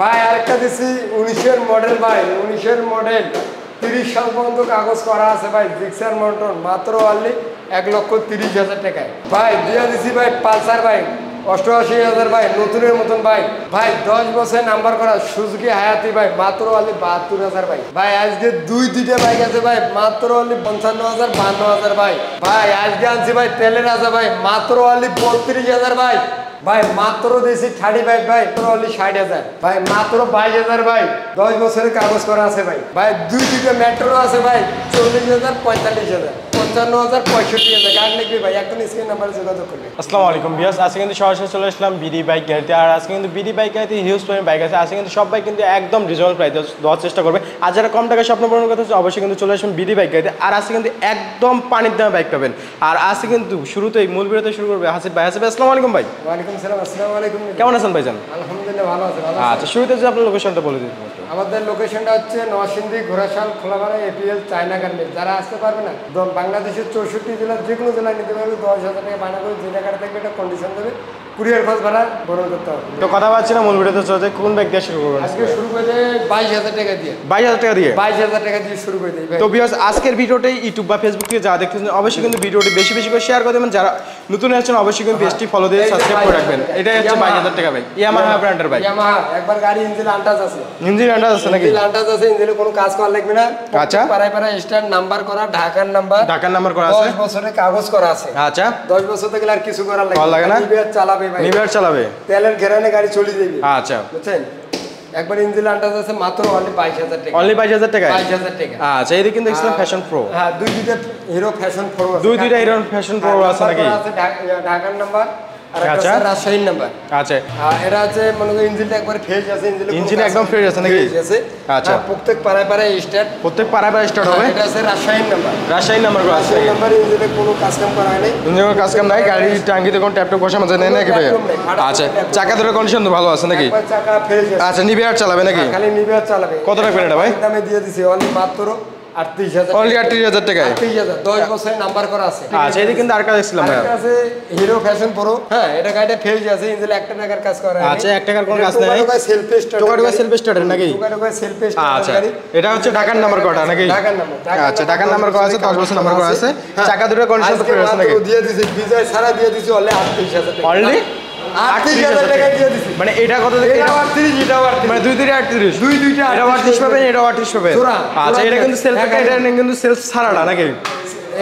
ভাই আরেকটা দিছি 19 মডেল ভাই 19 মডেল 30 সাল পর্যন্ত কাগজ করা আছে ভাই জিক্সার মন্টন মাত্র অনলি 1,30,000 টাকায় ভাই দিয়ে দিছি ভাই পালসার ভাই 88,000 ভাই নতুনের মতন ভাই ভাই 10 বছর নাম্বার করা সুজুকি হায়াতি ভাই মাত্র অনলি 72,000 ভাই ভাই আজকে দুইটা বাইক আছে ভাই মাত্র অনলি 55,000 52,000 ভাই ভাই আজকে আনছি ভাই তেলের আছে ভাই মাত্র অনলি 32,000 ভাই ভাই মাত্র দিয়েছি 35 ভাই অনলি 60,000 ভাই মাত্র 22,000 ভাই 10 বছরের কাগজ করা আছে ভাই ভাই দুইটা মেট্রো আছে ভাই 40,000 45,000 55,000 65,000 কার লিখবি ভাই এখন স্ক্রিন নাম্বারে যোগাযোগ করবে। আসসালামু আলাইকুম ভিউয়ার্স, আজকে কিন্তু সরাসরি চলে আসলাম বিডি বাইক গাড়িতে। আর আজকে কিন্তু বিডি বাইক গাড়িতে হিউজ পরিমাণ বাইক আছে। আজকে কিন্তু সব বাইক কিন্তু একদম রিজনেবল প্রাইসে দেওয়ার চেষ্টা করবে। আর যারা কম টাকায় স্বপ্ন পূরণ করতে হচ্ছে অবশ্যই কিন্তু চলে আসবেন বিডি বাইক গাড়িতে। আর আজকে কিন্তু একদম পানির দামে বাইক পাবেন। আর আজকে কিন্তু শুরুতেই মূল ভিডিওতে শুরু করবে হাসিব ভাই। হাসিব ভাই আসসালামু আলাইকুম ভাই। ওয়ালাইকুম সালাম। আসসালামু আলাইকুম। কেমন আছেন ভাইজান? আলহামদুলিল্লাহ ভালো আছি। আচ্ছা, শুরুতে যে আপনার লোকেশনটা বলে দিন। আমাদের লোকেশনটা হচ্ছে Narsingdi Ghorashal Kholapara APL China garments. যারা আসতে পারবে না বাংলাদেশের 64 জেলার যে কোনো জেলায় নিতে পারবে 10,000 টাকা বায়না করে যে টাকাটা থাকবে এটা কন্ডিশন দেবে কুরিয়ার খরচ ভাড়া বহন করতে হবে। তো কথা পাচ্ছি না, মূল ভিডিওতে চলছে। কোন বাইক দিয়ে শুরু করবেন? আজকে শুরু করে 22,000 টাকা দিয়ে। 22,000 টাকা দিয়ে? 22,000 টাকা দিয়ে শুরু করে দিই ভাই। তো ভিউয়ার্স, আজকের ভিডিওটি ইউটিউব বা ফেসবুক থেকে যারা দেখতেছেন অবশ্যই কিন্তু ভিডিওটি বেশি বেশি করে শেয়ার করে দেবেন। যারা নতুন আছেন অবশ্যই কিন্তু পেজটি ফলো দিয়ে সাবস্ক্রাইব করে রাখবেন। এটাই হচ্ছে 22,000 টাকা বাইক, ইয়ামাহা ব্র্যান্ডের বাইক। ইয়ামাহা একবার গাড়ি ইঞ্জিন আন্টাজ আছে। ইঞ্জিন আন্টাজ আছে নাকি? ইঞ্জিন আন্টাজ আছে, ইঞ্জিনে কোনো কাজ করা লাগবে না। আচ্ছা, পাড়ায় পাড়ায় স্ট্যান্ড নাম্বার করা, ঢাকার নাম্বার করা আছে, 10 বছরের কাগজ করা আছে। আচ্ছা, 10 বছর থেকে আর কিছু করার লাগে না। নিবের চালাবে ভাই, নিবের চালাবে, তেলের ঘেরানে গাড়ি চলে যাবে। আচ্ছা, বুঝছেন? একবার ইঞ্জিন আন্টাজ আছে মাত্র অনলি 22,000 টাকা। অনলি 22,000 টাকা? 22,000 টাকা। আচ্ছা, এদিকে কিন্তু এক্সেল ফ্যাশন প্রো। হ্যাঁ, দুইটা হিরো ফ্যাশন প্রো আছে। দুইটা হিরো ফ্যাশন প্রো আছে নাকি? আছে ঢাকার নাম্বার আর একটা আচ্ছা, রাজশাহীর নাম্বার। আচ্ছা, এরা আছে মনে করেন ইঞ্জিনটা একবার ফ্রেশ আছে, ইঞ্জিন একদম ফ্রেশ আছে নাকি? আচ্ছা, প্রত্যেক পাড়ায় পাড়ায় স্টার্ট, প্রত্যেক পাড়ায় পাড়ায় স্টার্ট হবে। এটা আছে রাজশাহীর নাম্বার। রাজশাহীর নাম্বার করা আছে। রাজশাহীর নাম্বার, ইঞ্জিনে কোনো কাজ কাম করা হয় নাই। ইঞ্জিনের কাজ কাম নাই, গাড়ি টাঙ্গিতে কোনো ট্যাপ ট্যাপ বসানো যায় না নাকি ভাই? আচ্ছা, চাকা দুটোর কন্ডিশন তো ভালো আছে নাকি? একবার চাকা ফ্রেশ আছে। আচ্ছা, নিবে আর চালাবে নাকি? খালি নিবে আর চালাবে। কত রাখবেন এটা ভাই? দামে দিয়ে দিছি অনলি মাত্র 38,000। অনলি 38,000 টাকায়? 38,000 10 বছরের নাম্বার করা আছে। আচ্ছা, এদিকে কিন্তু আরেকটা দেখছিলাম ভাই, এটা আছে হিরো ফ্যাশন প্রো। হ্যাঁ, এটা গাড়িটা ফ্রেশ আছে, ইঞ্জিনে 1 টাকার কাজ করা হয়। আচ্ছা, 1 টাকার কোনো কাজ নাই। সেলফ স্টার্ট, টোকাটোকা সেলফ স্টার্টার নাকি? টোকাটোকা সেলফ স্টার্টার আচ্ছা, গাড়ি। এটা হচ্ছে ঢাকার নাম্বার করা নাকি? ঢাকার নাম্বার। আচ্ছা, ঢাকার নাম্বার করা আছে, 10 বছর নাম্বার করা আছে। চাকা দুটোর কন্ডিশন তো ফ্রেশ আছে নাকি? দিয়ে দিছি বিজয় সারা দিয়ে দিছি অনলি 38,000 টাকা। অনলি 38,000 টাকা দিয়ে দিছি। মানে এটা কত থেকে? এটা 38, এটা 38, মানে দুই দুইটা 38, দুইটা এটা 38 পাবেন, এটা 38 পাবেন। আচ্ছা, এটা কিন্তু সেলফ, এটা কিন্তু সেলফ ছাড়াটা নাকি?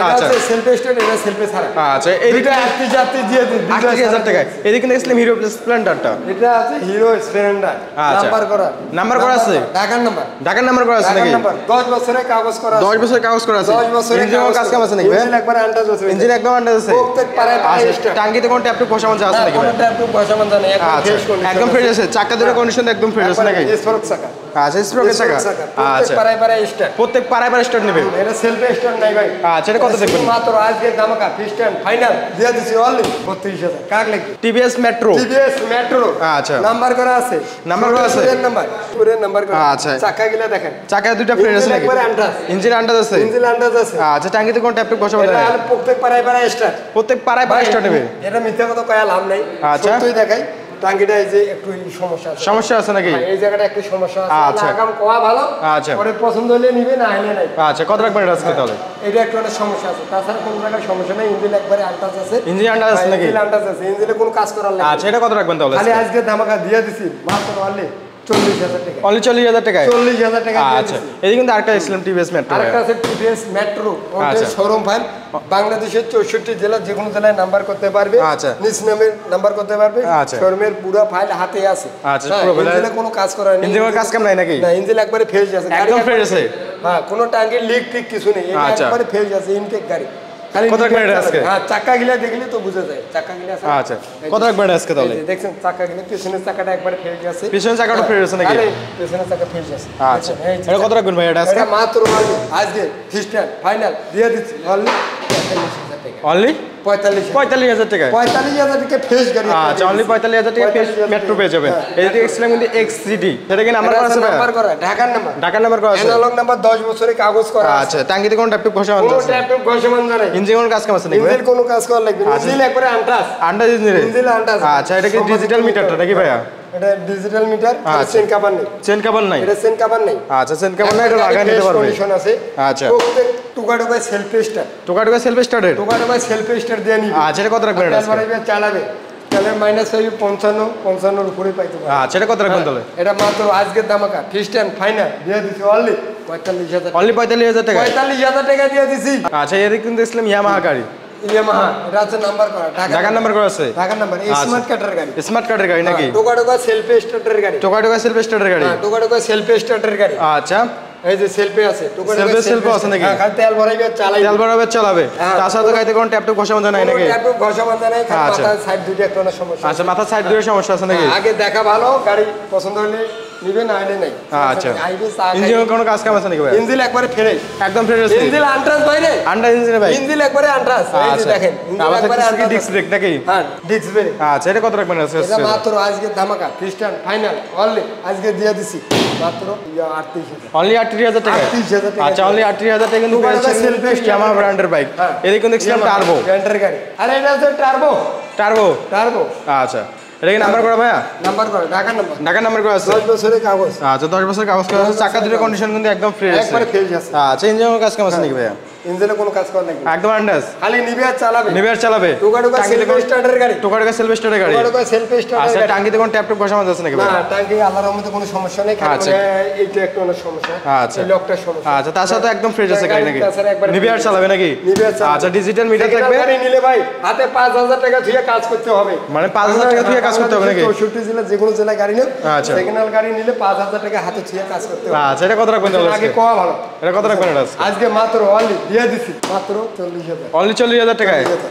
আচ্ছা, সেলফ স্টার্ট, এটা সেলফ ছাড়া। আচ্ছা, এইটা 38,000 দিয়ে দিই। 38,000 টাকা। এদিকে কিন্তু দেখছিলাম হিরো স্প্লেন্ডারটা। এটা আছে হিরো স্প্লেন্ডার, নাম্বার করা। নাম্বার করা আছে? ঢাকার নাম্বার। ঢাকার নাম্বার করা আছে নাকি? 10 বছরের কাগজ করা আছে। 10 বছরের কাগজ করা আছে। 10 বছরের ইঞ্জিনের কাজ কাম আছে নাকি ভাই? ইঞ্জিন একবার আন্টাজ আছে। ইঞ্জিন একদম আন্টাজ আছে। প্রত্যেক পাড়ায় পাড়ায় স্টার্ট। টাঙ্গিতে কোনো ট্যাপ ট্যাপ বসানো আছে নাকি ভাই? কোনো ট্যাপ ট্যাপ বসানো যায় না, একদম ফ্রেশ কন্ডিশন। একদম ফ্রেশ আছে। চাকা দুটোর কন্ডিশন একদম ফ্রেশ আছে নাকি? স্পোর্ট চাকা। আচ্ছা, স্পোর্টের চাকা। আচ্ছা, পাড়ায় পাড়ায় স্টার্ট। প্রত্যেক পাড়ায় পাড়ায় স্টার্ট নেবে। এটা সেলফ স্টার্ট নাই ভাই। আচ্ছা, এটা কত দেখবেন? মাত্র আজকে ধামাকা ফিস্টান ফাইনাল দিয়ে দিছি অনলি 32,000। কাক লাগবে? TVS metro. TVS metro. আচ্ছা, নাম্বার করা আছে। নাম্বার করা আছে? পুরের নাম্বার করা। আচ্ছা, চাকা গিলা দেখেন। চাকা দুটো ফ্রেশ আছে নাকি? একবারে আন্টাজ। ইঞ্জিন আন্টাজ আছে? ইঞ্জিন আন্টাজ আছে। আচ্ছা, টাঙ্গিতে কোনো ট্যাপ ট্যাপ বসানো যায় না? এটা প্রত্যেক পাড়ায় পাড়ায় স্টার্ট। প্রত্যেক পাড়ায় পাড়ায় স্টার্ট নেবে? এটা মিথ্যা কথা কয়া লাভ নাই। আচ্ছা, সত্যই দেখাই। টাঙ্গিটা এই যে একটু সমস্যা আছে। সমস্যা আছে নাকি? এই জায়গাটা একটু সমস্যা আছে। আচ্ছা, আগাম কোয়া ভালো। আচ্ছা, পরে পছন্দ হলে নিবে, না হলে নাই। আচ্ছা, কত রাখবেন এটা আজকে তাহলে? এটা একটু একটা সমস্যা আছে, তাছাড়া কোনো জায়গায় সমস্যা নেই। ইঞ্জিন একবারে আন্টাজ আছে। ইঞ্জিন আন্টাজ আছে নাকি? ইঞ্জিন আন্টাজ আছে, ইঞ্জিনে কোনো কাজ করার লাগে। আচ্ছা, এটা কত রাখবেন তাহলে? খালি আজকে ধামাকা দিয়ে দিছি মাত্র অনলি 40,000 টাকা। অনলি 40,000 টাকায়? 40,000 টাকা। আচ্ছা, এদিকে কিন্তু আরেকটা দেখছিলাম টিভিএস মেট্রো। আরেকটা আছে টিভিএস মেট্রো, ওটা শোরুম ফাইল। বাংলাদেশের 64 জেলা যে কোনো জেলায় নাম্বার করতে পারবে। আচ্ছা, নিজ নামে নাম্বার করতে পারবে। আচ্ছা, শোরুমের পুরো ফাইল হাতে আছে। আচ্ছা, পুরো ফাইল। ইঞ্জিনে কোনো কাজ করা নেই। ইঞ্জিনের কাজ কাম নাই নাকি? না, ইঞ্জিন একবারে ফ্রেশ আছে, একদম ফ্রেশ আছে। হ্যাঁ, কোনো টাঙ্গি লিক টিক কিছু নেই, এটা একবারে ফ্রেশ আছে। ইনটেক গাড়ি। খালি কত রাখবেন এটা আজকে? হ্যাঁ, চাকা গিলা দেখলে তো বুঝা যায়। চাকা গিলা আছে। আচ্ছা, কত রাখবেন আজকে তাহলে? দেখছেন চাকা গিলা, পিছনের চাকাটা একবারে ফ্রেশ আছে। পিছনের চাকাটা ফ্রেশ আছে নাকি? পিছনের চাকা ফ্রেশ আছে। আচ্ছা, এটা কত রাখবেন ভাই এটা আজকে? এটা মাত্র আজকে ফিস্টান ফাইনাল দিয়ে দিচ্ছি অনলি 45,000 টাকা। অনলি 45,000 টাকা? 45,000 টাকা ফ্রেশ গাড়ি। আচ্ছা, অনলি 45,000 টাকা ফ্রেশ মেট্রো পেয়ে যাবেন। এই যে এক্সট্রিম কিন্তু এক্সসিডি, সেটা কি নাম্বার আছে ভাই? নাম্বার করা, ঢাকার নাম্বার। ঢাকার নাম্বার করা আছে? অ্যানালগ নাম্বার, 10 বছরের কাগজ করা আছে। আচ্ছা, টাঙ্গিতে কোনো ট্যাপ ট্যাপ ঘষানো আছে? কোনো ট্যাপ ট্যাপ ঘষানো নাই। ইঞ্জিন কোনো কাজ কাম আছে নাকি? ইঞ্জিন কোনো কাজ করা লাগবে না। ইঞ্জিন একবারে আন্টাজ। আন্টাজ ইঞ্জিন? ইঞ্জিন আন্টাজ। আচ্ছা, এটা কি ডিজিটাল মিটারটা নাকি ভাইয়া? এটা ডিজিটাল মিটার, আচ্ছা। চেন কভার নেই। চেন কভার নাই? এটা চেন কভার নেই। আচ্ছা, চেন কভার নাই, এটা লাগাই নিতে পারবে। কন্ডিশন আছে। আচ্ছা। প্রত্যেক টুকা সেলফ স্টার্ট। টোকা সেলফ স্টার্টেড? টুকা সেলফ স্টার্ট দিয়ে নিবে। আচ্ছা, এটা কত রাখবেন এটা? চালাবে তাহলে মাইনাস পাইবে 55 উপরে পাইতে পারে। আচ্ছা, এটা কত রাখবেন তাহলে? এটা মাত্র আজকের দামাকা খ্রিস্টান ফাইনাল দিয়ে দিছি অনলি 45,000 টাকা। অনলি 45,000 টাকা? 45,000 টাকা দিয়ে দিছি। আচ্ছা, এর কিন্তু ইসলাম ইয়ামাহা গাড়ি। ইয়ামাহা, এটা আছে নাম্বার করা, ঢাকার নাম্বার করা আছে? ঢাকার নাম্বার, স্মার্ট কার্ডের গাড়ি। স্মার্ট কার্ডের গাড়ি নাকি? টোকা সেলফ স্টার্টের গাড়ি। টোকা সেলফ স্টার্টের গাড়ি? হ্যাঁ, টোকা সেলফ স্টার্টের গাড়ি। আচ্ছা, এই যে সেলফে আছে, টোকা সেলফে আছে নাকি? হ্যাঁ, খালি তেল ভরাইবে চালাইবে। তেল ভরাবে চালাবে? হ্যাঁ। তাছাড়া তো গাড়িতে কোনো ট্যাপ ট্যাপ ঘষা বাঁধা নাই নাকি? ট্যাপ ঘষা বাঁধা নাই, খালি আচ্ছা। মাথার সাইড দুইটা একটা সমস্যা। আচ্ছা, মাথার সাইড দিয়ে সমস্যা আছে নাকি? আগে দেখা ভালো, গাড়ি পছন্দ হলে নিবে, না হলে নাই। আচ্ছা, আইবে চা ইঞ্জিনের কোনো কাজ কাম আছে নাকি ভাই? ইঞ্জিন একবারে ফ্রেশ, একদম ফ্রেশ আছে? ইঞ্জিন আন্ট্রাস বাইরে, আন্ডার ইঞ্জিনে ভাই? ইঞ্জিন একবারে আন্ট্রাস। এই যে আচ্ছা, দেখেন, ইঞ্জিন আবার একবারে কি আন্ট্রাস। ডিস্ক ব্রেক নাকি? হ্যাঁ, ডিস্ক ব্রেক। আচ্ছা, এটা কত রাখবেন? এটা মাত্র আজকে ধামাকা খ্রিস্টান ফাইনাল অনলি আজকে দিয়ে দিছি মাত্র 38,000। অনলি 38,000 টাকা? 38,000 টাকা। আচ্ছা, অনলি 38,000 টাকা কিন্তু ইয়ামাহা ব্র্যান্ডের বাইক। এদিকে কিন্তু দেখছিলাম টার্বো। ব্র্যান্ডের গাড়ি। আরে এটা হচ্ছে টার্বো। টার্বো? টার্বো। আচ্ছা, এটা কি নাম্বার করা ভাইয়া? নাম্বার করা, ঢাকার নাম্বার। ঢাকার নাম্বার করা আছে? 10 বছরের কাগজ। আচ্ছা, 10 বছর কাগজ করা আছে। চাকা দুটোর কন্ডিশন কিন্তু একদম ফ্রেশ আছে? একবারে ফ্রেশ আছে। আচ্ছা, ইঞ্জিনের কাজ কেমন আছে নাকি ভাইয়া? ইঞ্জিনে কোনো কাজ করা নাই, একদম আন্ডাজ? খালি নিবে আর চালাবে। নিবে আর চালাবে? টোকা সেলফ স্টার্টের গাড়ি। টোকা সেলফ স্টার্টের গাড়ি? টোকা সেলফ স্টার্টের আচ্ছা, গাড়ি। টাঙ্কিতে কোনো ট্যাপ ট্যাপ ঘষা বাঁধা আছে নাকি ভাই? না, টাঙ্কি আল্লাহর রহমতে কোনো সমস্যা নেই, খালি আচ্ছা। এইটা একটু অনেক সমস্যা। আচ্ছা। এই লকটার সমস্যা। আচ্ছা, তার সাথে একদম ফ্রেশ আছে গাড়ি নাকি? তাছাড়া একবারে নিবে আর চালাবে নাকি? নিবে আর চালাবে। আচ্ছা, ডিজিটাল মিটার থাকবে? গাড়ি নিলে ভাই হাতে 5,000 টাকা ধুয়ে কাজ করতে হবে। মানে 5,000 টাকা ধুয়ে কাজ করতে হবে নাকি? 64 জেলা যে কোনো জেলায় গাড়ি নেই, আচ্ছা। সেকেন্ড হ্যান্ড গাড়ি নিলে 5,000 টাকা হাতে ধুয়ে কাজ করতে হবে। আচ্ছা, এটা কত রাখবেন তাহলে? আগে কোয়া ভালো। এটা কত রাখবেন এটা? আজকে মাত্র অনলি দিয়ে দিছি মাত্র 40,000। অনলি 40,000 টাকায়?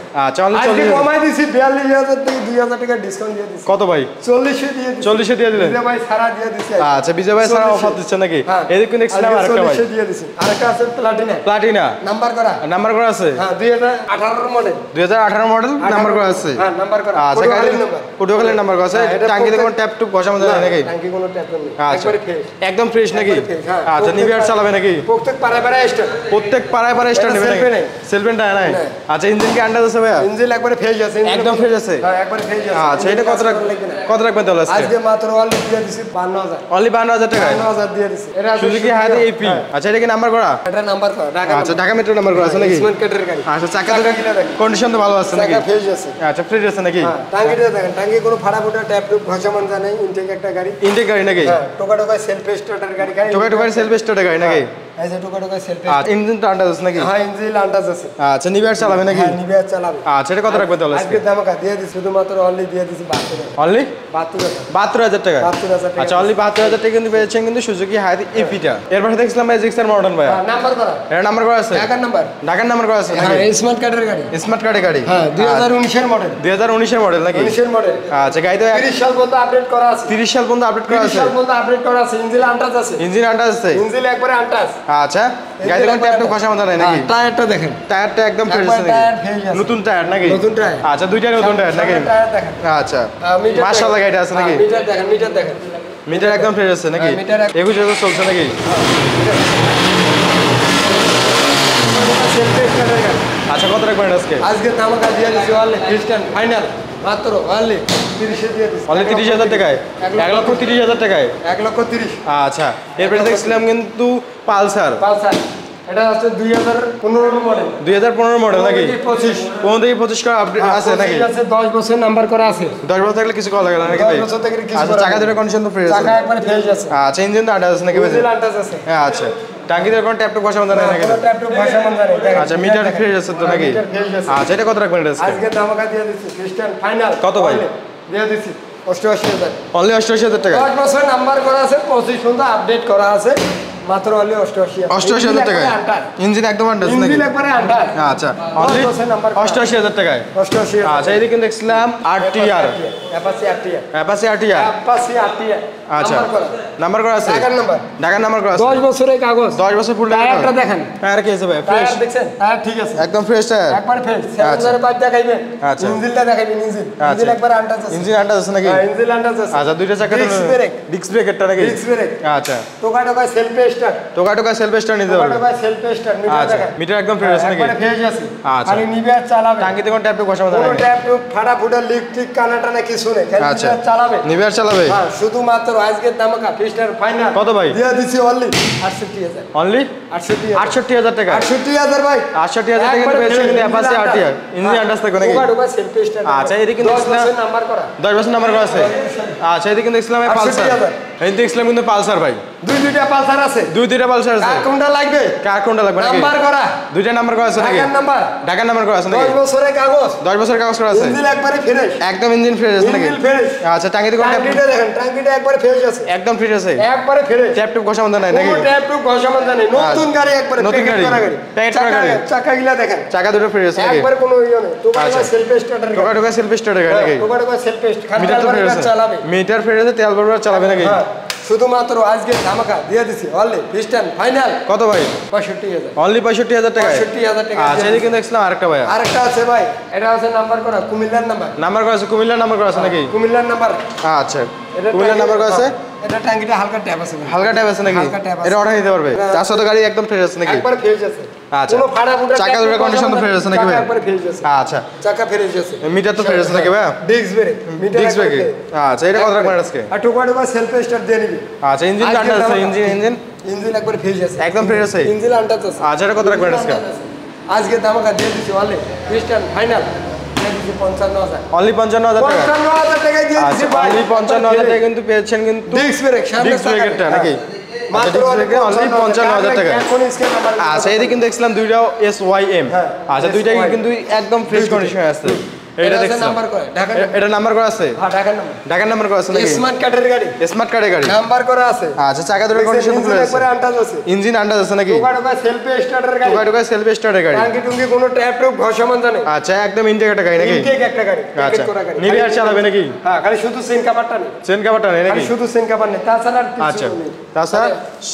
আচ্ছা, অনলি আজকে 40,000। কমাই দিছি 42,000 থেকে 2,000 টাকা ডিসকাউন্ট দিয়ে দিছি। কত ভাই? 40 দিয়ে দিছি। 40 দিয়ে দিলেন? বিজয় ভাই সারা দিয়ে দিছি। আচ্ছা, বিজয় ভাই সারা অফার দিচ্ছে নাকি? হ্যাঁ। এদিকে কিন্তু দেখছিলাম আরেকটা ভাই। 40 দিয়ে দিছি। আরেকটা আছে প্লাটিনা। প্লাটিনা নাম্বার করা। নাম্বার করা আছে? হ্যাঁ, 2018 মডেল। 2018 মডেল, নাম্বার করা আছে? হ্যাঁ, নাম্বার করা। আচ্ছা, গাড়ির নাম্বার পর্তুগালের নাম্বার করা আছে? হ্যাঁ, এটা টাঙ্কিতে কোনো ট্যাপ টুপ ঘষা বাঁধা নাই নাকি? টাঙ্কি কোনো ট্যাপ নেই, আচ্ছা, একবারে ফ্রেশ। একদম ফ্রেশ নাকি? একবারে fresh, হ্যাঁ। আচ্ছা, নিবে আর চালাবে নাকি? প্রত্যেক পাড়ায় পাড়ায় স্টার্ট। প্রত্যেক পাড়ায় পাড়ায় স্টার্ট এটা নেবে self-এ নাকি? নাই। সেলফেন টায়ার নাই? নাই। আচ্ছা, ইঞ্জিন কি আন্ডাজ আছে ভাইয়া? ইঞ্জিন একবারে ফ্রেশ আছে। একদম ফ্রেশ আছে? হ্যাঁ, একবারে ফ্রেশ আছে। আচ্ছা, এটা কত লাগবে না। কত রাখবেন তাহলে আজকে? আজকে মাত্র অনলি দিয়ে দিছি 52,000। অনলি 52,000 টাকায়? 52,000 দিয়ে দিছি। এটা আছে সুজুকি হায়াতি এপি। আচ্ছা, এটা কি নাম্বার করা? এটা নাম্বার করা, ঢাকা। আচ্ছা, ঢাকা মেট্রো নাম্বার করা আছে নাকি? স্মার্ট কার্ডের গাড়ি। আচ্ছা, চাকা চাকা কিনা দেখেন। কন্ডিশন তো ভালো আছে নাকি? চাকা ফ্রেশ আছে। আচ্ছা, ফ্রেশ আছে নাকি? হ্যাঁ, টাঙ্কিটা দেখেন, টাঙ্কি কোনো ফাটা ফুটা ট্যাপ টুপ ঘষা মানজা নেই, ইনটেক একটা গাড়ি। ইনটেক গাড়ি নাকি? হ্যাঁ, টোকা সেলফ স্টার্টার গাড়ি। টোকা সেলফ স্টার্টের গাড়ি নাকি? এই যে টোকা সেলফ। আচ্ছা, ইঞ্জিন তো আন্ডাজ আছে নাকি? হ্যাঁ, ইঞ্জিন আন্টাজ আছে। আচ্ছা, নিবে আর চালাবে নাকি? হ্যাঁ, নিবে আর চালাবে। আচ্ছা, এটা কত রাখবেন তাহলে আজকে? আজকে দামাকা দিয়ে দিছি শুধুমাত্র অনলি দিয়ে দিছি 72,000। অনলি 72,000। 72,000 টাকা? 72,000 টাকা। আচ্ছা, অনলি 72,000 টাকা কিন্তু পেয়েছেন কিন্তু সুজুকি হায়াতি এপিটা। এর পাশে দেখছিলাম ভাই জিক্সার মডেল ভাই। হ্যাঁ, নাম্বার করা। এর নাম্বার করা আছে? ঢাকার নাম্বার। ঢাকার নাম্বার করা আছে নাকি? হ্যাঁ, স্মার্ট কার্ডের গাড়ি। স্মার্ট কার্ডের গাড়ি? হ্যাঁ, 2019 এর মডেল। 2019 এর মডেল নাকি? 19 এর মডেল। আচ্ছা, গাড়ি তো 30 সাল পর্যন্ত আপডেট করা আছে। 30 সাল পর্যন্ত আপডেট করা 30 আছে? সাল পর্যন্ত আপডেট করা আছে। ইঞ্জিন আন্টাজ আছে। ইঞ্জিন আন্ডাজ আছে? ইঞ্জিন একবারে আন্টাজ। আচ্ছা, গাড়ি তো ট্যাপ টুপ ঘষা বাঁধা নাই নাকি? টায়ারটা দেখেন। টায়ারটা একদম ফ্রেশ একবার আছে টায়ার নাকি? ফ্রেশ আছে। নতুন টায়ার নাকি? নতুন টায়ার। আচ্ছা, দুইটা নতুন টায়ার নাকি? সামনের টায়ার দেখেন। আচ্ছা, মিটার মাশাআল্লাহ গাড়িটা আছে নাকি? মিটার দেখেন, মিটার দেখেন। মিটার একদম ফ্রেশ আছে নাকি? হ্যাঁ, মিটার 21 চলছে নাকি? সেলফ স্টার্টার গাড়ি। আচ্ছা, কত রাখবেন আজকে? আজকে দামাকা দিয়ে দিছি অনলি খ্রিস্টান ফাইনাল মাত্র অনলি 30 দিয়ে দিছি। অনলি 30,000 টাকায়? 1,30,000 টাকায়? 1,30,000। আচ্ছা, এরপরে দেখছিলাম কিন্তু পালসার। পালসার। এটা হচ্ছে 2015 মডেল। 2015 মডেল নাকি? 25। 15 থেকে 25 করা আপডেট আছে নাকি? 10 বছর নাম্বার করা আছে। 10 বছর থাকলে কিছু করা লাগে না নাকি 10 ভাই? বছর থেকে কিছু আচ্ছা, করা চাকা লাগে দুটোর কন্ডিশন তো ফ্রেশ আছে? চাকা একবারে ফ্রেশ আছে। আচ্ছা, ইঞ্জিন তো আন্ডাজ আছে নাকি ভাই? ইঞ্জিন আন্টাজ আছে। হ্যাঁ, আচ্ছা, টাঙ্কিতে কোনো ট্যাপ টুপ ঘষা বাঁধা নাই নাকি? কোনো ট্যাপ টুপ ভাষা মান জানে। দেখেন। আচ্ছা, মিটার ফ্রেশ আছে তো নাকি? মিটার ফ্রেশ আছে। আচ্ছা, এটা কত রাখবেন আজকে? আজকে দামাকা দিয়ে দিছি খ্রিস্টান ফাইনাল। কত ভাই? দিয়ে দিছি 88,000। অনলি 88,000 টাকা? 10 বছর নাম্বার করা আছে, 25 পর্যন্ত আপডেট করা আছে, মাত্র অনলি 88,000। 88,000 টাকায়? ইঞ্জিন একদম আন্ডাজ নাকি? ইঞ্জিন একবারে আন্টাজ। আচ্ছা, অনলি 88,000 টাকায়? 88,000। আচ্ছা, এদিকে কিন্তু দেখছিলাম RTR, Apache RTR. Apache RTR. Apache RTR. আচ্ছা। নাম্বার করা। নাম্বার করা আছে ঢাকার নাম্বার ঢাকার নাম্বার করা আছে 10 বছরের কাগজ 10 বছর ফুল টায়ারটা দেখেন টায়ার কি আছে ভাই ফ্রেশ টায়ার দেখছেন টায়ার ঠিক আছে একদম ফ্রেশ টায়ার একবার ফ্রেশ 7005 দেখাইবেন আচ্ছা। ইঞ্জিনটা দেখাইবেন ইঞ্জিন একবার আন্টাচ আছে ইঞ্জিন আন্ডাজ আছে নাকি ইঞ্জিন আন্টাচ আছে আচ্ছা দুইটা চাকা ডিস্ক ব্রেক ডিস্ক ব্রেকেরটা নাকি ডিস্ক ব্রেক আচ্ছা টোকা টোকা সেলফ স্টার্ট টোকা সেলফ স্টার্ট নিতে টোকা পারবে টোকা সেলফ স্টার্ট মিটার আচ্ছা দেখেন মিটার একদম ফ্রেশ আছে নাকি একবার ফ্রেশ আছে আচ্ছা। খালি নিবে আর চালাবে টাঙ্কিতে কোন ট্যাপ বসাবো কোনো না ট্যাপ টুপ ফাটা ফুটা লিক টিক কানাটা না কিছু নেই খালি আচ্ছা নিবে আর চালাবে নিবে আর চালাবে হ্যাঁ শুধুমাত্র আজকের দামাকা ফিস্টার ফাইনাল কত ভাই দিয়ে দিছি অনলি 68000 অনলি 68000 68000 টাকা 68000 ভাই 68000 টাকা কিন্তু পেয়েছে কিন্তু অ্যাপাচি আরটিআর ইঞ্জিন আন্ডাজ থাকবে নাকি টোকা টোকা সেলফ স্টার্ট আচ্ছা এদিকে কিন্তু 10 বছর নাম্বার করা 10 বছর নাম্বার করা আছে আচ্ছা এদিকে কিন্তু ইসলামের পালসার 68000 এই ইসলাম কিন্তু পালসার ভাই দুইটা পালসার আছে দুইটা পালসার আছে কার কোনটা লাগবে কার কোনটা লাগবে নাকি নাম্বার করা দুইটা নাম্বার করা আছে নাকি ঢাকার নাম্বার ঢাকার নাম্বার করা আছে নাকি 10 বছরের কাগজ 10 বছর কাগজ করা আছে ইঞ্জিন একবারে ফ্রেশ একদম ইঞ্জিন ফ্রেশ আছে নাকি ইঞ্জিন ফ্রেশ আচ্ছা টাঙ্কিতে কোন ট্যাপ টাঙ্কিটা দেখেন টাঙ্কিটা একবারে ফ্রেশ আছে একদম ফ্রেশ আছে একবারে ফ্রেশ ট্যাপ টুপ ঘষা বন্ধ নাই নাকি কোনো ট্যাপ টুপ ঘষা বন্ধ নেই নতুন গাড়ি একবারে নতুন প্যাকেট করা গাড়ি প্যাকেট করা গাড়ি চাকাগুলা দেখেন চাকা দুটো ফ্রেশ আছে নাকি একবারে কোনো ইয়ে নেই টোকা আচ্ছা। সেলফ স্টার্টার টোকা সেলফ স্টার্ট গাড়ি নাকি টোকা টোকা সেলফ স্টার্ট মিটার তো ফ্রেশ আছে চালাবে মিটার ফ্রেশ আছে তেল ভরবার চালাবে নাকি হ্যাঁ শুধুমাত্র আজকে ধামাকা দিয়ে দিছি অনলি ফিস্টান ফাইনাল কত ভাই 65000 অনলি 65000 টাকা 65000 টাকা আচ্ছা এদিকে কিন্তু দেখছিলাম আরেকটা ভাইয়া আরেকটা আছে ভাই এটা আছে নাম্বার করা কুমিল্লার নাম্বার নাম্বার করা আছে কুমিল্লার নাম্বার করা আছে নাকি কুমিল্লার নাম্বার আচ্ছা কুমিল্লার নাম্বার করা আছে এটা ট্যাঙ্কিটা হালকা ট্যাপ আছে হালকা ট্যাপ আছে নাকি হালকা ট্যাপ আছে। এটা অর্ডার নিতে পারবে 400 গাড়ি একদম ফ্রেশ আছে নাকি একবার ফ্রেশ আছে আচ্ছা। কোনো ফাটা ফুটা চাকা দুটো কন্ডিশন তো ফ্রেশ আছে নাকি ভাই একবার ফ্রেশ আছে আচ্ছা চাকা ফ্রেশ আছে মিটার তো ফ্রেশ আছে নাকি ভাই ডিস্ক ব্রেক ডিস্ক ব্রেক আচ্ছা এটা কত রাখবেন আজকে আর টোকা টোকা সেলফ স্টার্ট দিয়ে নিবি আচ্ছা ইঞ্জিন আজকে আন্ডার আছে দাম- ইঞ্জিন ইঞ্জিন একবার ফ্রেশ আছে একদম ফ্রেশ আছে ইঞ্জিন আন্টাচ আছে আচ্ছা এটা কত রাখবেন আজকে আজকে দামাকা দিয়ে দিছি অনলি ফিস্টান ফাইনাল দিয়ে দিছি 55000 অনলি 55000 টাকা 55000 টাকা দিয়ে আচ্ছা দিছি ভাই অনলি 55000 টাকা কিন্তু পেয়েছেন কিন্তু ডিস্ক ব্রেক সামনে ডিস্ক ব্রেকেরটা নাকি মাত্র ডিস্ক ব্রেকে অনলি 55000 টাকা এখন স্ক্যান নাম্বার আচ্ছা এদিকে কিন্তু দেখছিলাম দুইটাও SYM হ্যাঁ, আচ্ছা দুইটাই SYM কিন্তু একদম ফ্রেশ কন্ডিশনে আছে এটা দেখছিলাম নাম্বার করা ঢাকা এটা নাম্বার করা আছে হ্যাঁ ঢাকার নাম্বার ঢাকার নাম্বার করা আছে নাকি স্মার্ট কার্ডের গাড়ি স্মার্ট কার্ডের গাড়ি নাম্বার করা আছে আচ্ছা চাকা দুটোর কন্ডিশন ইঞ্জিন খুলে আছে একবারে আন্টাজ আছে ইঞ্জিন আন্ডাজ আছে নাকি টোকা টোকা সেলফ স্টার্টার গাড়ি টোকা সেলফ স্টার্টের গাড়ি টাঙ্কি টুঙ্কি কোনো ট্যাপ টুপ ঘষা মন্দা নেই আচ্ছা একদম ইন্ডিকেটর গাড়ি নাকি ইনটেক একটা গাড়ি আচ্ছা প্যাকেট করা গাড়ি নিবি আর চালাবে নাকি হ্যাঁ খালি শুধু সেন কাভারটা নেই চেন কাভারটা নেই নাকি খালি শুধু সেন কাভার নেই তাছাড়া আর কিছু আচ্ছা নেই তাছাড়া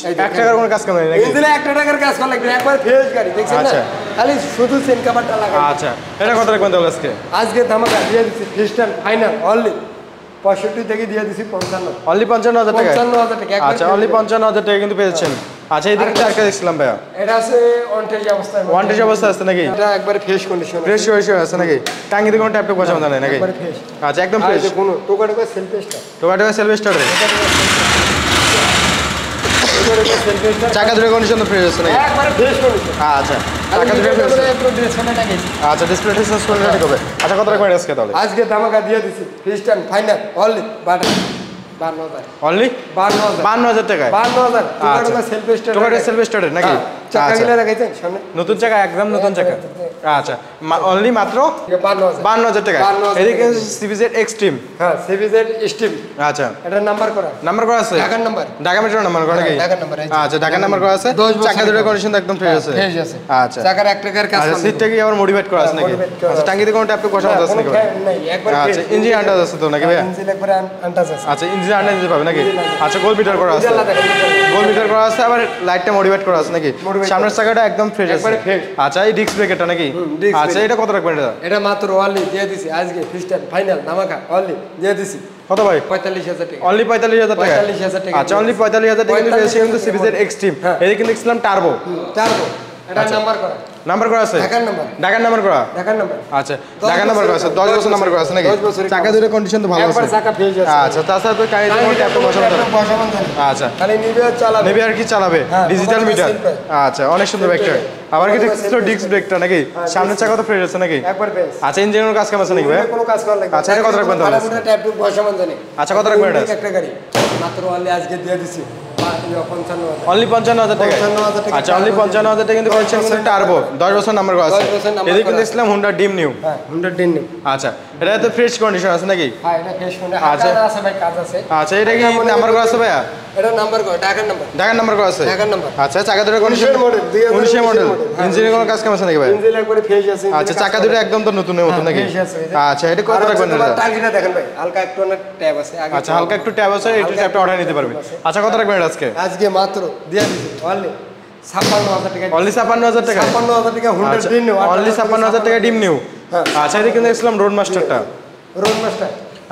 এই যে 1 টাকার কোনো কাজ কাম নেই নাকি ইঞ্জিনে 1 টাকার কাজ করা লাগবে একবার ফ্রেশ গাড়ি দেখছেন না আচ্ছা। খালি শুধু সেন কাভারটা লাগাই আচ্ছা এটা কত রাখবেন তাহলে আজকে আজকে ধামাকা দিয়ে দিছি খ্রিস্টান ফাইনাল অনলি 65 থেকে দিয়ে দিছি 55 অনলি 55000 টাকা 55000 টাকা একবার আচ্ছা অনলি 55000 টাকা কিন্তু পেয়েছেন আচ্ছা এই দিকটা একটা দেখছিলাম ভাইয়া এটা আছে অনটেজ অবস্থায় ওয়ান টেজ অবস্থা আছে নাকি এটা একবার ফ্রেশ কন্ডিশন ফ্রেশ হয়ে আছে নাকি টাঙ্গিতে কোনো ট্যাপ ট্যাপ বসানো নাই নাকি একবার ফ্রেশ আচ্ছা একদম আর ফ্রেশ যে কোনো টোকা টোকা সেলফ স্টার্ট টোকা সেলফ স্টার্টার চাকা দুটো কন্ডিশন তো ফ্রেশ আছে নাকি একবার ফ্রেশ কন্ডিশন আচ্ছা চাকা দুটো ফ্রেশ আছে একটু ড্রেস ফোনে টাকা আচ্ছা ডিসপ্লে টেস্ট করে রেডি হবে আচ্ছা কত রাখবেন আজকে তাহলে আজকে ধামাকা দিয়ে দিছি খ্রিস্টান ফাইনাল অনলি 52000 অনলি 52000 52000 টাকায় 52000 টোকা আচ্ছা। টোকা সেলফ স্টার্ট টোকা সেলফ স্টার্টার নাকি চাকা আচ্ছা গিলা রাখাইছেন সামনে নতুন চাকা একদম নতুন চাকা আচ্ছা অনলি মাত্র 52000 52000 টাকা 52,000 এদিকে সিবিজেড এক্সট্রিম হ্যাঁ সিভিজেড স্টিম আচ্ছা এটা নাম্বার করা নাম্বার করা আছে ঢাকার নাম্বার ঢাকা মেট্রো নাম্বার করা নাকি ঢাকার নাম্বার এই যে। আচ্ছা ঢাকা নাম্বার করা আছে 10 বছর চাকা দুটোর কন্ডিশন একদম ফ্রেশ আছে ফ্রেশ আছে আচ্ছা চাকার 1 টাকার কাজ আচ্ছা কম সিটটা কি আবার মডিফাইড করা আছে হ্যাঁ, নাকি modified করা আচ্ছা আছে। টাঙ্গিতে কোনো ট্যাপ বসানো না, আছে কোনো নাকি ফ্যান নাই একবার আচ্ছা ইঞ্জিন আন্ডাজ আছে তো নাকি ভাই ইঞ্জিন একবারে আন্টাজ আছে আচ্ছা ইঞ্জিন আন্ডাজ দিতে পারবে নাকি আচ্ছা গোল মিটার করা আছে ইঞ্জিন দেখেন গোল মিটার করা আছে আবার লাইটটা মডিফাইড করা আছে নাকি Modified সামনের চাকাটা একদম ফ্রেশ আছে একবারে fresh। আচ্ছা এই ডিস্ক ব্রেকেরটা নাকি disc আচ্ছা brake। এটা কত রাখবেন এটা এটা মাত্র অনলি দিয়ে দিছি আজকে খ্রিস্টান ফাইনাল ধামাকা অনলি দিয়ে দিছি কত ভাই 45000 টাকা অনলি 45000 টাকা 45,000 টাকা আচ্ছা অনলি 45000 টাকা কিন্তু পেয়েছে কিন্তু 45,000 সিবিজেড এক্সট্রিম হ্যাঁ। এদিকে কিন্তু দেখছিলাম টার্বো টার্বো এটা নাম্বার করা নাম্বার করা আছে ঢাকার নাম্বার ঢাকার নাম্বার করা ঢাকার নাম্বার আচ্ছা ঢাকার নাম্বার করা আছে 10 বছর নাম্বার করা আছে নাকি 10 বছরের চাকা দুটো কন্ডিশন তো ভালো একবার আছে চাকা ফ্রেশ আছে আচ্ছা তাছাড়া তো কাইতে কোনো ট্যাপ বসানো যাবে না। বসানো যায় না। আচ্ছা খালি নিবে আর চালাবে নেবে আর কি চালাবে হ্যাঁ, ডিজিটাল মোবাইলে মিটার simple। আচ্ছা অনেক সুন্দর Simple। ব্যাগটা আবার কি মোবাইলে দেখছিস simple। ডিস্ক ব্রেকটা নাকি সামনের চাকা তো ফ্রেশ আছে নাকি একবার ফ্রেশ আচ্ছা ইঞ্জিনের কাজ কাম আছে নাকি ভাই কোনো কাজ করা লাগবে না। আচ্ছা, এটা কত রাখবেন তাহলে? ট্যাপ টুপ বসানো যায় না। আচ্ছা, কত রাখবেন এটা? একটা গাড়ি মাত্র অনলি আজকে দিয়ে দিছি 55,000 অনলি 55000 টাকা 55,000 টাকা। আচ্ছা অনলি 55000 টাকা কিন্তু করেছেন কিন্তু টার্বো 10 বছর নাম্বার করা আছে 10 বছর নাম্বার এদিকে কিন্তু করা। ইসলাম হুন্ডা ডিম নিউ হ্যাঁ 100 দিন নেই আচ্ছা এটা তো ফ্রেশ কন্ডিশন আছে নাকি? হ্যাঁ এটা ফ্রেশ কোন আচ্ছা। আছে ভাই, কাজ আছে। আচ্ছা, এটা কি নাম্বার করা আছে ভাইয়া? এটা নাম্বার কত? ঢাকার নাম্বার। ঢাকার নাম্বার করা আছে? ঢাকার নাম্বার। আচ্ছা, চাকা দুটো কন্ডিশন 19 মডেল, 19 মডেল। ইঞ্জিনের কোনো কাজ কাম আছে নাকি ভাই? ইঞ্জিন একবারে ফ্রেশ আছে। আচ্ছা, চাকা দুটো একদম তো নতুনের মতো নাকি? ফ্রেশ আছে। আচ্ছা, এটা কত রাখবেন এটা? টাঙ্কিটা দেখেন ভাই, হালকা একটু না ট্যাব আছে আগে। আচ্ছা, হালকা একটু ট্যাব আছে, একটু ট্যাবটা অর্ডার নিতে পারবে। আচ্ছা, কত রাখবেন এটা আজকে? আজকে মাত্র দিয়ে দিছি অনলি 56000 টাকা। অনলি 56000 টাকা? 56000 টাকা হুন্ডা আচ্ছা, ডিম নিউ। অনলি 56000 টাকা ডিম নিউ। হ্যাঁ। আচ্ছা, এটা কিন্তু দেখছিলাম রোড মাস্টারটা। রোড মাস্টার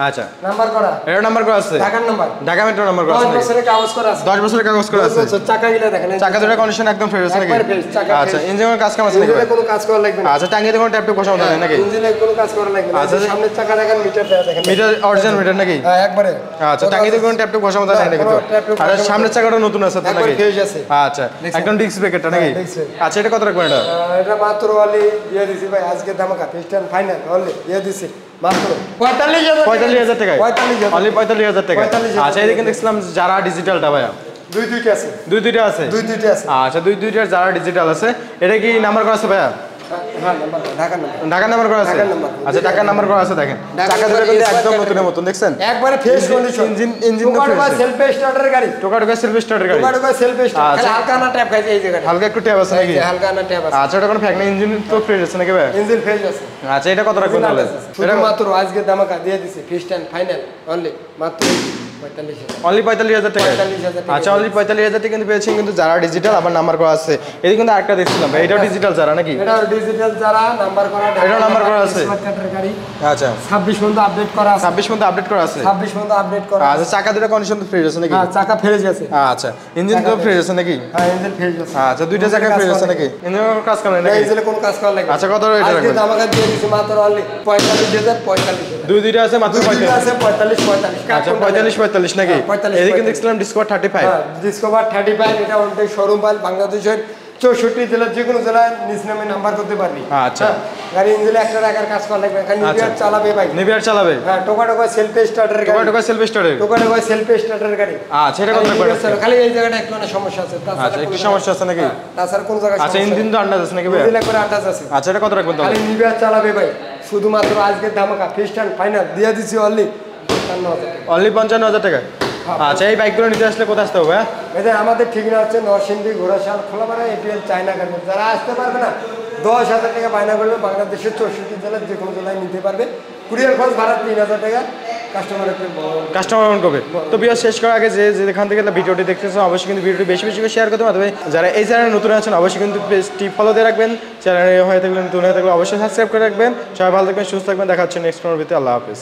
আচ্ছা, নাম্বার করা। এর নাম্বার করা আছে? ঢাকার নাম্বার। ঢাকা মেট্রো নাম্বার করা 10 আছে? বছরের কাগজ করা আছে। 10 বছরের কাগজ করা আছে। চাকা গিলা দেখেন। চাকা দুটো কন্ডিশন একদম ফ্রেশ আছে নাকি? একবারে fresh, চাকা আচ্ছা, fresh। ইঞ্জিনের কাজ কাম আছে নাকি? ইঞ্জিনে কোনো কাজ করা লাগবে না। আচ্ছা, টাঙ্গিতে কোনো ট্যাপ ট্যাপ বসানো যায় নাকি? ইঞ্জিনে কোনো কাজ করা লাগবে না। আচ্ছা, এই যে সামনের চাকা দেখেন, মিটার দেয়া দেখেন। মিটার অরিজিনাল মিটার নাকি? হ্যাঁ একবারে। আচ্ছা, টাঙ্গিতে কোনো ট্যাপ ট্যাপ বসানো যায় নাকি? কোনো ট্যাপ ট্যাপ আর বসানো সামনের চাকাটা নতুন আছে তো একবারে নাকি? ফ্রেশ আছে। আচ্ছা, একদম ডিস্ক ব্রেকারটা নাকি? হ্যাঁ, disc brake। আচ্ছা, এটা কত রাখবেন এটা? এটা মাত্র অনলি দিয়ে দিছি ভাই, আজকে ধামাকা খ্রিস্টান ফাইনাল অনলি দিয়ে দিছি মাত্র 45000 টাকায়? 45,000 অনলি 45000 টাকায়। 45,000 আচ্ছা, এদিকে দেখছিলাম যারা ডিজিটালটা ভাইয়া দুইটা আছে। দুইটা আছে? দুইটা আছে। আচ্ছা, দুইটার যারা ডিজিটাল আছে। এটা কি নাম্বার করা আছে ভাইয়া? হ্যাঁ নাম্বার ঢাকার নাম্বার। ঢাকার নাম্বার করা আছে? ঢাকার নাম্বার। আচ্ছা, ঢাকার নাম্বার করা আছে দেখেন। ঢাকার চাকা দুটো নাম্বার কিন্তু is একদম one নতুনের মতন দেখছেন? একবারে ফ্রেশ কন্ডিশন। ইঞ্জিন তো টোকাটো fresh। সেলফ স্টার্টার গাড়ি। টোকা সেলফ স্টার্টের গাড়ি? টোকাটো সেলফ স্টার্টার। আচ্ছা। হালকা না ট্যাপ খাইছে এই জায়গাটা। হালকা একটু ট্যাব আছে নাকি? হালকা না ট্যাপ আছে। আচ্ছা, এটা কোনো ফ্যাক না, ইঞ্জিন তো ফ্রেশ আছে নাকি ভাই? ইঞ্জিন ফ্রেশ আছে। আচ্ছা, এটা কত রাখবেন তাহলে? এটা শুধুমাত্র আজকে ধামাকা দিয়ে দিছি খ্রিস্টান ফাইনাল অনলি মাত্র 45,000। অনলি 45,000 টাকা? 45,000 টাকা। আচ্ছা, অনলি 45,000 টাকা কিন্তু পেয়েছেন কিন্তু যারা ডিজিটাল, আবার নাম্বার করা আছে। এদিকে কিন্তু আরেকটা দেখছিলাম ভাই, এটাও ডিজিটাল যারা নাকি? এটা ডিজিটাল যারা নাম্বার করা। এটাও নাম্বার করা আছে? স্মার্ট কার্ডের গাড়ি। আচ্ছা, 26 পর্যন্ত আপডেট করা আছে। 26 পর্যন্ত আপডেট করা আছে? 26 পর্যন্ত আপডেট করা আছে। আচ্ছা, চাকা দুটো কন্ডিশন তো ফ্রেশ আছে নাকি? হ্যাঁ চাকা ফ্রেশ আছে। আচ্ছা, ইঞ্জিন তো ফ্রেশ আছে নাকি? হ্যাঁ ইঞ্জিন ফ্রেশ আছে। আচ্ছা, দুইটা চাকা ফ্রেশ আছে নাকি? ইঞ্জিনের কাজ করে না নাকি? ইঞ্জিনে কোনো কাজ করা লাগবে না। আচ্ছা, কত এটা আজকে রাখবেন? ধামাকা দিয়ে দিছি মাত্র অনলি 45,000। 45,000 দুইটা আছে মাত্র দুইটা 45? আছে 45 আচ্ছা, 45 নাকি? হ্যাঁ, 45 এদিকে দেখছিলাম ডিসকভার 35। হ্যাঁ ডিসকভার 35 এটা ওনলি শোরুম পাল বাংলাদেশের 64 জেলার যে কোনো জেলায় নিজ নামে নাম্বার করতে পারবি। আচ্ছা। হ্যাঁ, গাড়ি ইঞ্জিনে একটা রাখার কাজ করা লাগবে। এখানে আচ্ছা। নিবিয়ার চালাবে ভাই। নিবিয়ার চালাবে? হ্যাঁ টোকা সেলফ স্টার্টার গাড়ি। টোকা সেলফ স্টার্টের? টোকা সেলফ স্টার্টার গাড়ি। আচ্ছা, এটা কত রাখবেন? খালি এই জায়গাটা একটু না সমস্যা আছে। তাছাড়া আচ্ছা, একটু কোনো সমস্যা আছে নাকি? জায়গায়- তাছাড়া কোন জায়গায় আচ্ছা, সমস্যা ইঞ্জিন নেই। তো আন্দাজ আছে নাকি ভাই? ইঞ্জিনে করে আটাচ আছে। আচ্ছা, এটা কত রাখবেন তাহলে? খালি নিবিয়ার চালাবে ভাই। শুধুমাত্র আজকের ধামাকা খ্রিস্টান ফাইনাল দিয়ে দিছি অনলি 55,000 টাকা। অনলি 55,000 টাকা? আচ্ছা, এই বাইকগুলো নিতে আসলে কোথায় আসতে হবে? এদের আমাদের ঠিকানা হচ্ছে Narsingdi Ghorashal Kholapara APL China garments. যারা আসতে পারবে না 10,000 টাকা বায়না করবে, বাংলাদেশের 64 জেলার যে কোনো জেলায় নিতে পারবে। কুরিয়ার খরচ ভাড়া 3,000 টাকা কাস্টমারের। কাস্টমার অন করবে। তো বিয়ার শেষ করার আগে যেখান থেকে ভিডিওটি দেখতেছেন অবশ্যই কিন্তু ভিডিওটি বেশি বেশি করে শেয়ার করতে পারবে। যারা এই চ্যানেলে নতুন আছেন অবশ্যই কিন্তু পেজটি ফলো দিয়ে রাখবেন। চ্যানেলে হয়ে থাকলে নতুন হয়ে থাকলে অবশ্যই সাবস্ক্রাইব করে রাখবেন। সবাই ভালো থাকবেন, সুস্থ থাকবেন। দেখা হচ্ছে নেক্সট কোনো ভিডিওতে। আল্লাহ হাফেজ।